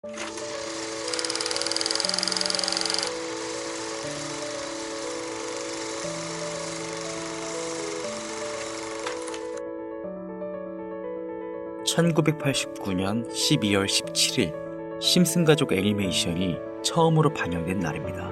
(1989년 12월 17일) 심슨 가족 애니메이션이 처음으로 반영된 날입니다.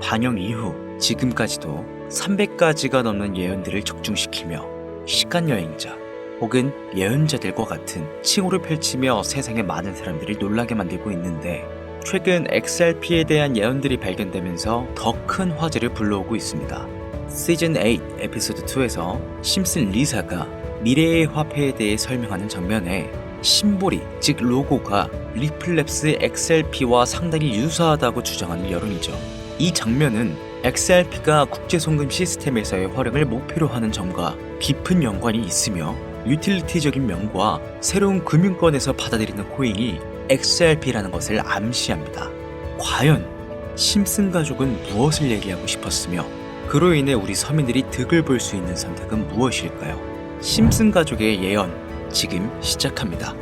반영 이후 지금까지도 300가지가 넘는 예언들을 적중시키며 시간여행자 혹은 예언자들과 같은 칭호를 펼치며 세상의 많은 사람들을 놀라게 만들고 있는데, 최근 XRP에 대한 예언들이 발견되면서 더 큰 화제를 불러오고 있습니다. 시즌 8 에피소드 2에서 심슨 리사가 미래의 화폐에 대해 설명하는 장면에 심볼이, 즉 로고가 리플랩스 XRP와 상당히 유사하다고 주장하는 여론이죠. 이 장면은 XRP가 국제송금 시스템에서의 활용을 목표로 하는 점과 깊은 연관이 있으며, 유틸리티적인 면과 새로운 금융권에서 받아들이는 코인이 XRP라는 것을 암시합니다. 과연 심슨 가족은 무엇을 얘기하고 싶었으며, 그로 인해 우리 서민들이 득을 볼 수 있는 선택은 무엇일까요? 심슨 가족의 예언, 지금 시작합니다.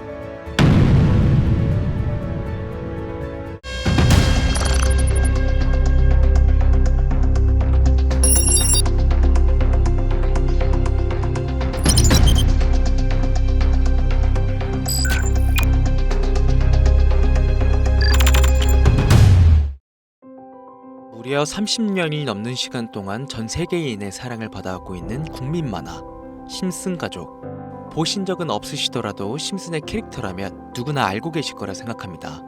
무려 30년이 넘는 시간 동안 전 세계인의 사랑을 받아오고 있는 국민 만화 심슨 가족. 보신 적은 없으시더라도 심슨의 캐릭터라면 누구나 알고 계실 거라 생각합니다.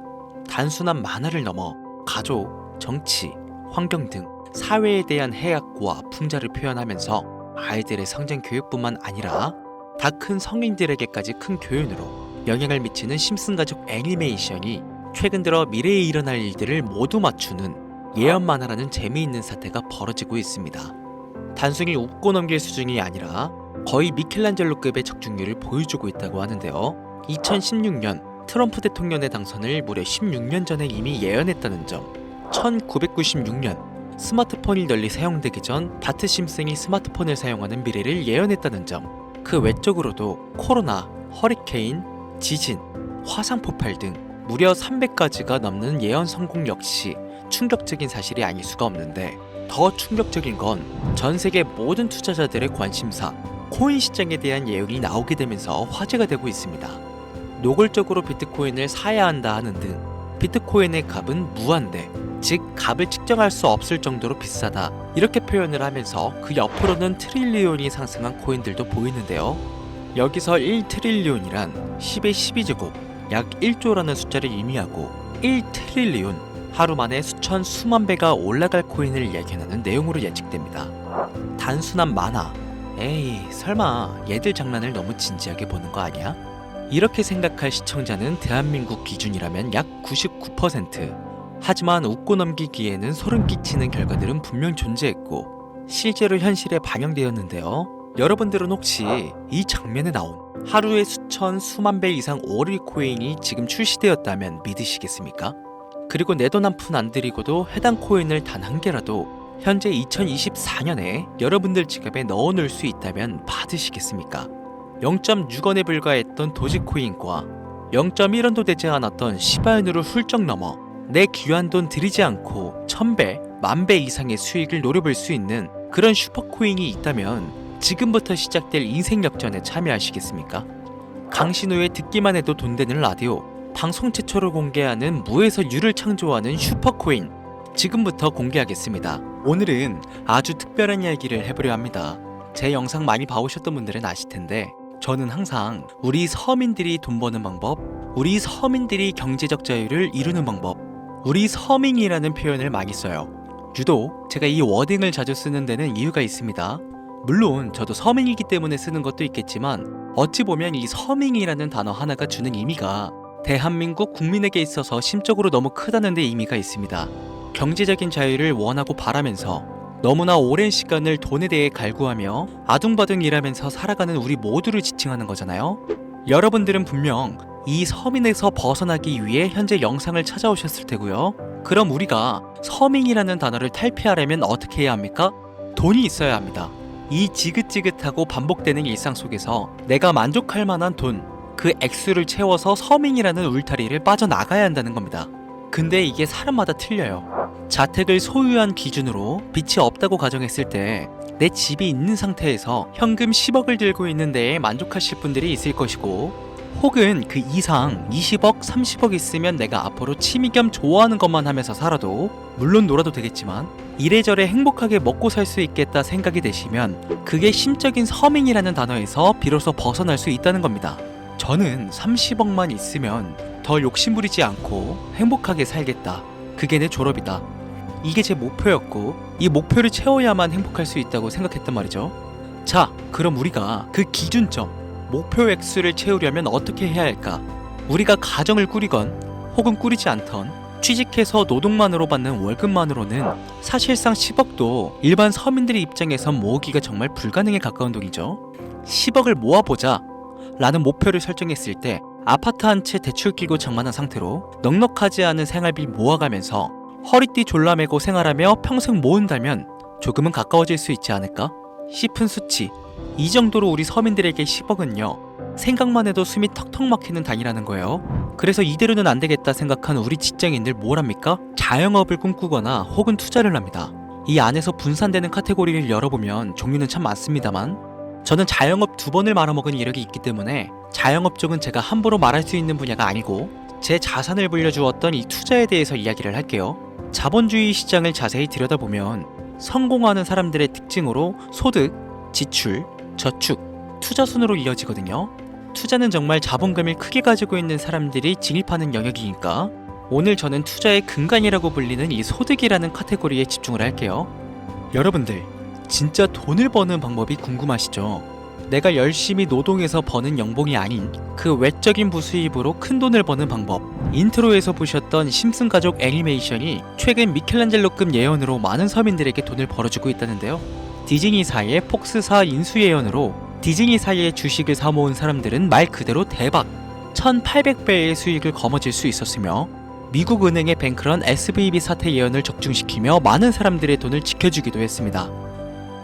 단순한 만화를 넘어 가족, 정치, 환경 등 사회에 대한 해악과 풍자를 표현하면서 아이들의 성장 교육뿐만 아니라 다 큰 성인들에게까지 큰 교훈으로 영향을 미치는 심슨 가족 애니메이션이 최근 들어 미래에 일어날 일들을 모두 맞추는 예언 만화라는 재미있는 사태가 벌어지고 있습니다. 단순히 웃고 넘길 수준이 아니라 거의 미켈란젤로급의 적중률을 보여주고 있다고 하는데요. 2016년 트럼프 대통령의 당선을 무려 16년 전에 이미 예언했다는 점, 1996년 스마트폰이 널리 사용되기 전 바트 심슨이 스마트폰을 사용하는 미래를 예언했다는 점, 그 외적으로도 코로나, 허리케인, 지진, 화산 폭발 등 무려 300가지가 넘는 예언 성공 역시 충격적인 사실이 아닐 수가 없는데, 더 충격적인 건 전 세계 모든 투자자들의 관심사 코인 시장에 대한 예언이 나오게 되면서 화제가 되고 있습니다. 노골적으로 비트코인을 사야 한다 하는 등 비트코인의 값은 무한대, 즉 값을 측정할 수 없을 정도로 비싸다, 이렇게 표현을 하면서 그 옆으로는 트릴리온이 상승한 코인들도 보이는데요. 여기서 1트릴리온이란 10의 12제곱 약 1조라는 숫자를 의미하고, 1트릴리온 하루 만에 수천 수만 배가 올라갈 코인을 예견하는 내용으로 예측됩니다. 단순한 만화, 에이 설마 얘들 장난을 너무 진지하게 보는 거 아니야? 이렇게 생각할 시청자는 대한민국 기준이라면 약 99%. 하지만 웃고 넘기기에는 소름 끼치는 결과들은 분명 존재했고 실제로 현실에 반영되었는데요. 여러분들은 혹시 이 장면에 나온 하루에 수천 수만 배 이상 오를 코인이 지금 출시되었다면 믿으시겠습니까? 그리고 내 돈 한 푼 안 들이고도 해당 코인을 단 한 개라도 현재 2024년에 여러분들 지갑에 넣어놓을 수 있다면 받으시겠습니까? 0.6원에 불과했던 도지코인과 0.1원도 되지 않았던 시바인으로 훌쩍 넘어 내 귀한 돈 들이지 않고 1000배, 10,000배 이상의 수익을 노려볼 수 있는 그런 슈퍼코인이 있다면 지금부터 시작될 인생 역전에 참여하시겠습니까? 강신호의 듣기만 해도 돈 되는 라디오, 방송 최초로 공개하는 무에서 유를 창조하는 슈퍼코인, 지금부터 공개하겠습니다. 오늘은 아주 특별한 이야기를 해보려 합니다. 제 영상 많이 봐오셨던 분들은 아실텐데, 저는 항상 우리 서민들이 돈 버는 방법, 우리 서민들이 경제적 자유를 이루는 방법, 우리 서민이라는 표현을 많이 써요. 유독 제가 이 워딩을 자주 쓰는 데는 이유가 있습니다. 물론 저도 서민이기 때문에 쓰는 것도 있겠지만, 어찌 보면 이 서민이라는 단어 하나가 주는 의미가 대한민국 국민에게 있어서 심적으로 너무 크다는 데 의미가 있습니다. 경제적인 자유를 원하고 바라면서 너무나 오랜 시간을 돈에 대해 갈구하며 아둥바둥 일하면서 살아가는 우리 모두를 지칭하는 거잖아요. 여러분들은 분명 이 서민에서 벗어나기 위해 현재 영상을 찾아오셨을 테고요. 그럼 우리가 서민이라는 단어를 탈피하려면 어떻게 해야 합니까? 돈이 있어야 합니다. 이 지긋지긋하고 반복되는 일상 속에서 내가 만족할 만한 돈, 그 액수를 채워서 서민이라는 울타리를 빠져나가야 한다는 겁니다. 근데 이게 사람마다 틀려요. 자택을 소유한 기준으로 빚이 없다고 가정했을 때 내 집이 있는 상태에서 현금 10억을 들고 있는 데에 만족하실 분들이 있을 것이고, 혹은 그 이상 20억, 30억 있으면 내가 앞으로 취미 겸 좋아하는 것만 하면서 살아도, 물론 놀아도 되겠지만 이래저래 행복하게 먹고 살 수 있겠다 생각이 되시면 그게 심적인 서민이라는 단어에서 비로소 벗어날 수 있다는 겁니다. 저는 30억만 있으면 더 욕심부리지 않고 행복하게 살겠다. 그게 내 졸업이다. 이게 제 목표였고, 이 목표를 채워야만 행복할 수 있다고 생각했단 말이죠. 자, 그럼 우리가 그 기준점, 목표 액수를 채우려면 어떻게 해야 할까? 우리가 가정을 꾸리건 혹은 꾸리지 않던 취직해서 노동만으로 받는 월급만으로는 사실상 10억도 일반 서민들의 입장에선 모으기가 정말 불가능에 가까운 돈이죠. 10억을 모아보자 라는 목표를 설정했을 때 아파트 한 채 대출 끼고 장만한 상태로 넉넉하지 않은 생활비 모아가면서 허리띠 졸라매고 생활하며 평생 모은다면 조금은 가까워질 수 있지 않을까 싶은 수치. 이 정도로 우리 서민들에게 10억은요, 생각만 해도 숨이 턱턱 막히는 단위라는 거예요. 그래서 이대로는 안 되겠다 생각한 우리 직장인들 뭘 합니까? 자영업을 꿈꾸거나 혹은 투자를 합니다. 이 안에서 분산되는 카테고리를 열어보면 종류는 참 많습니다만, 저는 자영업 2번을 말아먹은 이력이 있기 때문에 자영업 쪽은 제가 함부로 말할 수 있는 분야가 아니고 제 자산을 불려주었던 이 투자에 대해서 이야기를 할게요. 자본주의 시장을 자세히 들여다보면 성공하는 사람들의 특징으로 소득, 지출, 저축, 투자 순으로 이어지거든요. 투자는 정말 자본금을 크게 가지고 있는 사람들이 진입하는 영역이니까 오늘 저는 투자의 근간이라고 불리는 이 소득이라는 카테고리에 집중을 할게요. 여러분들, 진짜 돈을 버는 방법이 궁금하시죠? 내가 열심히 노동해서 버는 연봉이 아닌 그 외적인 부수입으로 큰 돈을 버는 방법. 인트로에서 보셨던 심슨 가족 애니메이션이 최근 미켈란젤로급 예언으로 많은 서민들에게 돈을 벌어주고 있다는데요. 디즈니사의 폭스사 인수 예언으로 디즈니사의 주식을 사모은 사람들은 말 그대로 대박 1800배의 수익을 거머쥘 수 있었으며, 미국 은행의 뱅크런 SVB 사태 예언을 적중시키며 많은 사람들의 돈을 지켜주기도 했습니다.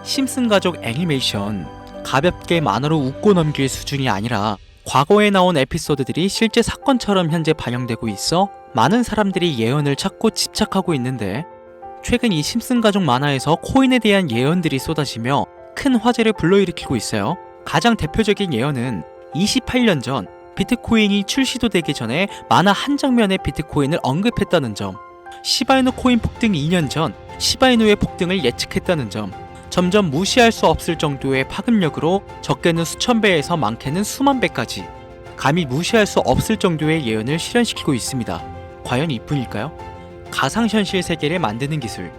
심슨 가족 애니메이션, 가볍게 만화로 웃고 넘길 수준이 아니라 과거에 나온 에피소드들이 실제 사건처럼 현재 반영되고 있어 많은 사람들이 예언을 찾고 집착하고 있는데, 최근 이 심슨 가족 만화에서 코인에 대한 예언들이 쏟아지며 큰 화제를 불러일으키고 있어요. 가장 대표적인 예언은 28년 전 비트코인이 출시도 되기 전에 만화 한 장면에 비트코인을 언급했다는 점, 시바이누 코인 폭등 2년 전 시바이누의 폭등을 예측했다는 점, 점점 무시할 수 없을 정도의 파급력으로 적게는 수천 배에서 많게는 수만 배까지 감히 무시할 수 없을 정도의 예언을 실현시키고 있습니다. 과연 이뿐일까요? 가상현실 세계를 만드는 기술,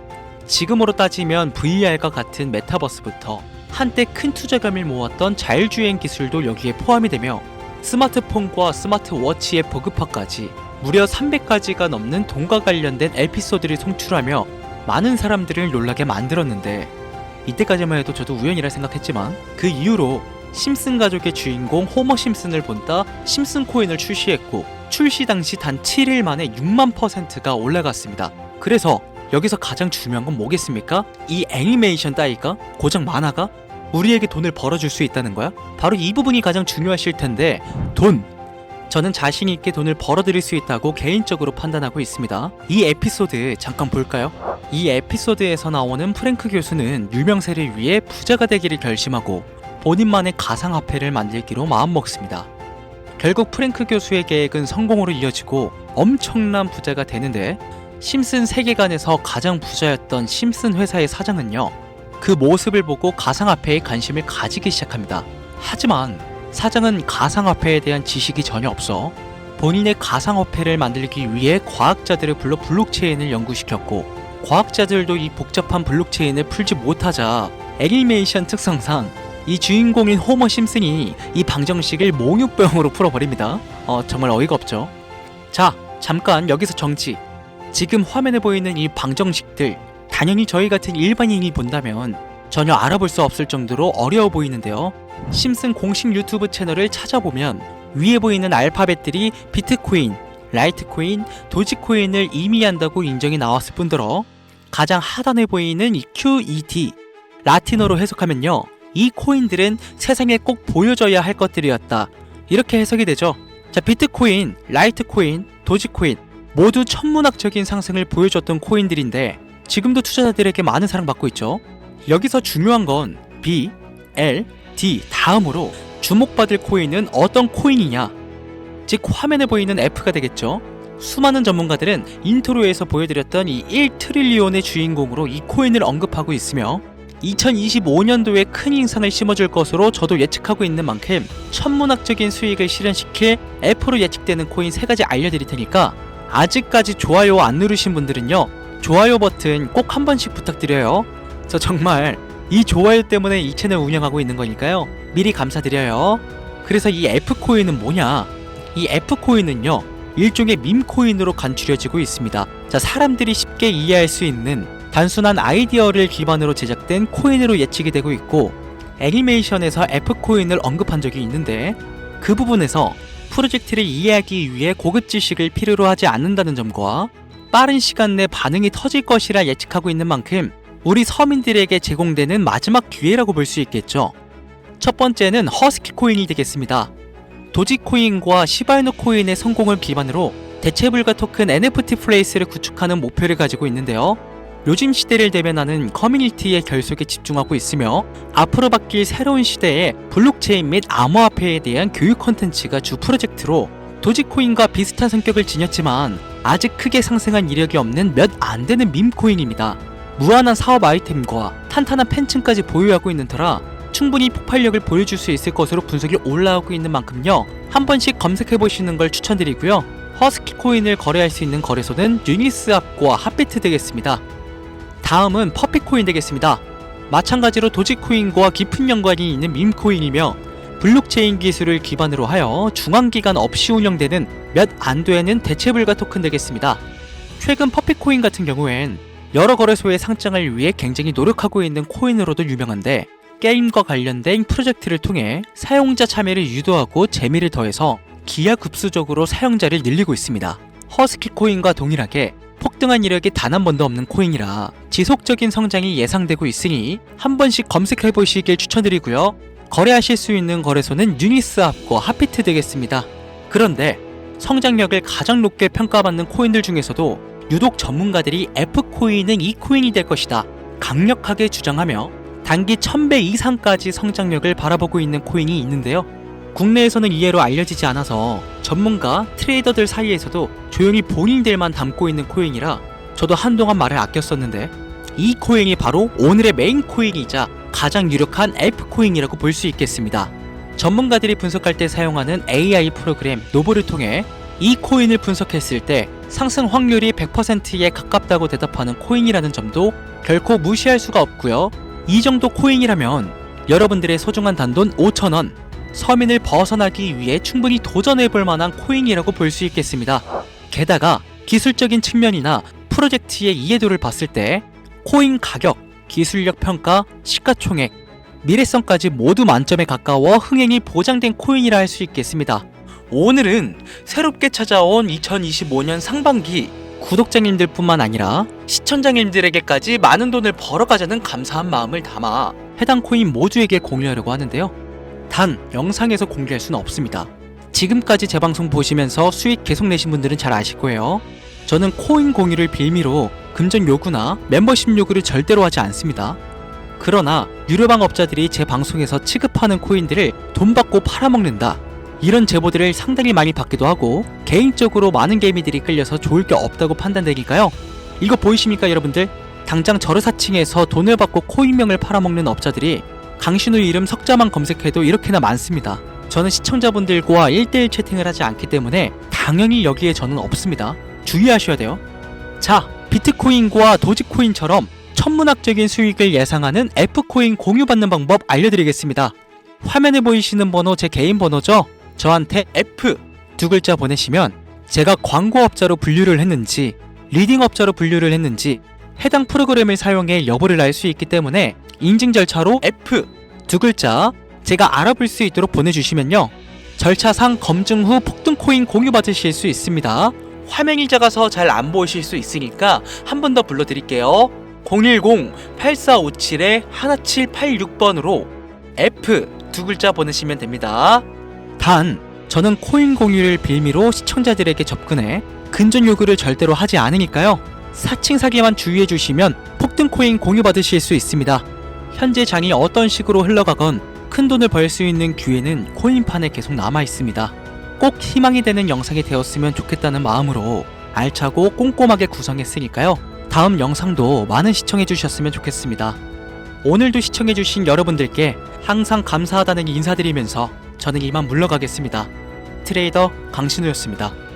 지금으로 따지면 VR과 같은 메타버스부터 한때 큰 투자금을 모았던 자율주행 기술도 여기에 포함이 되며 스마트폰과 스마트워치의 보급화까지 무려 300가지가 넘는 돈과 관련된 에피소드를 송출하며 많은 사람들을 놀라게 만들었는데, 이때까지만 해도 저도 우연이라 생각했지만 그 이후로 심슨 가족의 주인공 호머 심슨을 본따 심슨 코인을 출시했고, 출시 당시 단 7일 만에 6만%가 올라갔습니다. 그래서 여기서 가장 중요한 건 뭐겠습니까? 이 애니메이션 따위가, 고작 만화가 우리에게 돈을 벌어줄 수 있다는 거야? 바로 이 부분이 가장 중요하실 텐데, 돈! 저는 자신 있게 돈을 벌어들일 수 있다고 개인적으로 판단하고 있습니다. 이 에피소드 잠깐 볼까요? 이 에피소드에서 나오는 프랭크 교수는 유명세를 위해 부자가 되기를 결심하고 본인만의 가상화폐를 만들기로 마음먹습니다. 결국 프랭크 교수의 계획은 성공으로 이어지고 엄청난 부자가 되는데, 심슨 세계관에서 가장 부자였던 심슨 회사의 사장은요, 그 모습을 보고 가상화폐에 관심을 가지기 시작합니다. 하지만 사장은 가상화폐에 대한 지식이 전혀 없어 본인의 가상화폐를 만들기 위해 과학자들을 불러 블록체인을 연구시켰고, 과학자들도 이 복잡한 블록체인을 풀지 못하자 애니메이션 특성상 이 주인공인 호머 심슨이 이 방정식을 몽유병으로 풀어버립니다. 정말 어이가 없죠. 자, 잠깐 여기서 정치. 지금 화면에 보이는 이 방정식들, 당연히 저희 같은 일반인이 본다면 전혀 알아볼 수 없을 정도로 어려워 보이는데요. 심슨 공식 유튜브 채널을 찾아보면 위에 보이는 알파벳들이 비트코인, 라이트코인, 도지코인을 의미한다고 인정이 나왔을 뿐더러 가장 하단에 보이는 이 QET, 라틴어로 해석하면요, 이 코인들은 세상에 꼭 보여줘야 할 것들이었다 이렇게 해석이 되죠. 자, 비트코인, 라이트코인, 도지코인 모두 천문학적인 상승을 보여줬던 코인들인데 지금도 투자자들에게 많은 사랑받고 있죠. 여기서 중요한 건 B, L, D 다음으로 주목받을 코인은 어떤 코인이냐, 즉 화면에 보이는 F가 되겠죠. 수많은 전문가들은 인트로에서 보여드렸던 이 1트릴리온의 주인공으로 이 코인을 언급하고 있으며 2025년도에 큰 인상을 심어줄 것으로 저도 예측하고 있는 만큼 천문학적인 수익을 실현시킬 F로 예측되는 코인 3가지 알려드릴 테니까 아직까지 좋아요 안 누르신 분들은요, 좋아요 버튼 꼭 한 번씩 부탁드려요. 저 정말 이 좋아요 때문에 이 채널 운영하고 있는 거니까요, 미리 감사드려요. 그래서 이 F코인은 뭐냐? 이 F코인은요, 일종의 밈코인으로 간추려지고 있습니다. 자, 사람들이 쉽게 이해할 수 있는 단순한 아이디어를 기반으로 제작된 코인으로 예측이 되고 있고, 애니메이션에서 F코인을 언급한 적이 있는데 그 부분에서 프로젝트를 이해하기 위해 고급 지식을 필요로 하지 않는다는 점과 빠른 시간 내 반응이 터질 것이라 예측하고 있는 만큼 우리 서민들에게 제공되는 마지막 기회라고 볼 수 있겠죠. 첫 번째는 허스키 코인이 되겠습니다. 도지코인과 시바이누 코인의 성공을 기반으로 대체불가 토큰 NFT 플레이스를 구축하는 목표를 가지고 있는데요. 요즘 시대를 대변하는 커뮤니티의 결속에 집중하고 있으며 앞으로 바뀔 새로운 시대의 블록체인 및 암호화폐에 대한 교육 콘텐츠가 주 프로젝트로 도지코인과 비슷한 성격을 지녔지만 아직 크게 상승한 이력이 없는 몇 안 되는 밈코인입니다. 무한한 사업 아이템과 탄탄한 팬층까지 보유하고 있는 터라 충분히 폭발력을 보여줄 수 있을 것으로 분석이 올라오고 있는 만큼요, 한 번씩 검색해보시는 걸 추천드리고요. 허스키 코인을 거래할 수 있는 거래소는 유니스왑과 핫비트 되겠습니다. 다음은 퍼피코인 되겠습니다. 마찬가지로 도지코인과 깊은 연관이 있는 밈코인이며 블록체인 기술을 기반으로 하여 중앙기관 없이 운영되는 몇 안 되는 대체불가 토큰 되겠습니다. 최근 퍼피코인 같은 경우엔 여러 거래소의 상장을 위해 굉장히 노력하고 있는 코인으로도 유명한데 게임과 관련된 프로젝트를 통해 사용자 참여를 유도하고 재미를 더해서 기하급수적으로 사용자를 늘리고 있습니다. 허스키 코인과 동일하게 폭등한 이력이 단 한 번도 없는 코인이라 지속적인 성장이 예상되고 있으니 한 번씩 검색해보시길 추천드리고요. 거래하실 수 있는 거래소는 유니스왑과 핫비트 되겠습니다. 그런데 성장력을 가장 높게 평가받는 코인들 중에서도 유독 전문가들이 F코인은 이 코인이 될 것이다 강력하게 주장하며 단기 1000배 이상까지 성장력을 바라보고 있는 코인이 있는데요. 국내에서는 이해로 알려지지 않아서 전문가, 트레이더들 사이에서도 조용히 본인들만 담고 있는 코인이라 저도 한동안 말을 아꼈었는데 이 코인이 바로 오늘의 메인 코인이자 가장 유력한 F코인이라고 볼 수 있겠습니다. 전문가들이 분석할 때 사용하는 AI 프로그램 노보를 통해 이 코인을 분석했을 때 상승 확률이 100%에 가깝다고 대답하는 코인이라는 점도 결코 무시할 수가 없고요. 이 정도 코인이라면 여러분들의 소중한 단돈 5,000원, 서민을 벗어나기 위해 충분히 도전해볼 만한 코인이라고 볼 수 있겠습니다. 게다가 기술적인 측면이나 프로젝트의 이해도를 봤을 때 코인 가격, 기술력 평가, 시가총액, 미래성까지 모두 만점에 가까워 흥행이 보장된 코인이라 할 수 있겠습니다. 오늘은 새롭게 찾아온 2025년 상반기 구독자님들 뿐만 아니라 시청자님들에게까지 많은 돈을 벌어가자는 감사한 마음을 담아 해당 코인 모두에게 공유하려고 하는데요. 단 영상에서 공개할 수는 없습니다. 지금까지 제 방송 보시면서 수익 계속 내신 분들은 잘 아실 거예요. 저는 코인 공유를 빌미로 금전 요구나 멤버십 요구를 절대로 하지 않습니다. 그러나 유료방 업자들이 제 방송에서 취급하는 코인들을 돈 받고 팔아먹는다, 이런 제보들을 상당히 많이 받기도 하고 개인적으로 많은 개미들이 끌려서 좋을 게 없다고 판단되니까요. 이거 보이십니까 여러분들? 당장 저르사칭에서 돈을 받고 코인명을 팔아먹는 업자들이 강신우 이름 석자만 검색해도 이렇게나 많습니다. 저는 시청자분들과 1대1 채팅을 하지 않기 때문에 당연히 여기에 저는 없습니다. 주의하셔야 돼요. 자, 비트코인과 도지코인처럼 천문학적인 수익을 예상하는 F코인 공유받는 방법 알려드리겠습니다. 화면에 보이시는 번호 제 개인 번호죠? 저한테 F 두 글자 보내시면 제가 광고업자로 분류를 했는지 리딩업자로 분류를 했는지 해당 프로그램을 사용해 여부를 알 수 있기 때문에 인증 절차로 F 두 글자 제가 알아볼 수 있도록 보내주시면요, 절차상 검증 후 폭등코인 공유받으실 수 있습니다. 화면이 작아서 잘 안 보이실 수 있으니까 한 번 더 불러드릴게요. 010-8457-1786번으로 F 두 글자 보내시면 됩니다. 단 저는 코인 공유를 빌미로 시청자들에게 접근해 근전 요구를 절대로 하지 않으니까요. 사칭 사기만 주의해 주시면 폭등 코인 공유 받으실 수 있습니다. 현재 장이 어떤 식으로 흘러가건 큰 돈을 벌 수 있는 기회는 코인판에 계속 남아 있습니다. 꼭 희망이 되는 영상이 되었으면 좋겠다는 마음으로 알차고 꼼꼼하게 구성했으니까요. 다음 영상도 많은 시청해 주셨으면 좋겠습니다. 오늘도 시청해 주신 여러분들께 항상 감사하다는 인사드리면서 저는 이만 물러가겠습니다. 트레이더 강신우였습니다.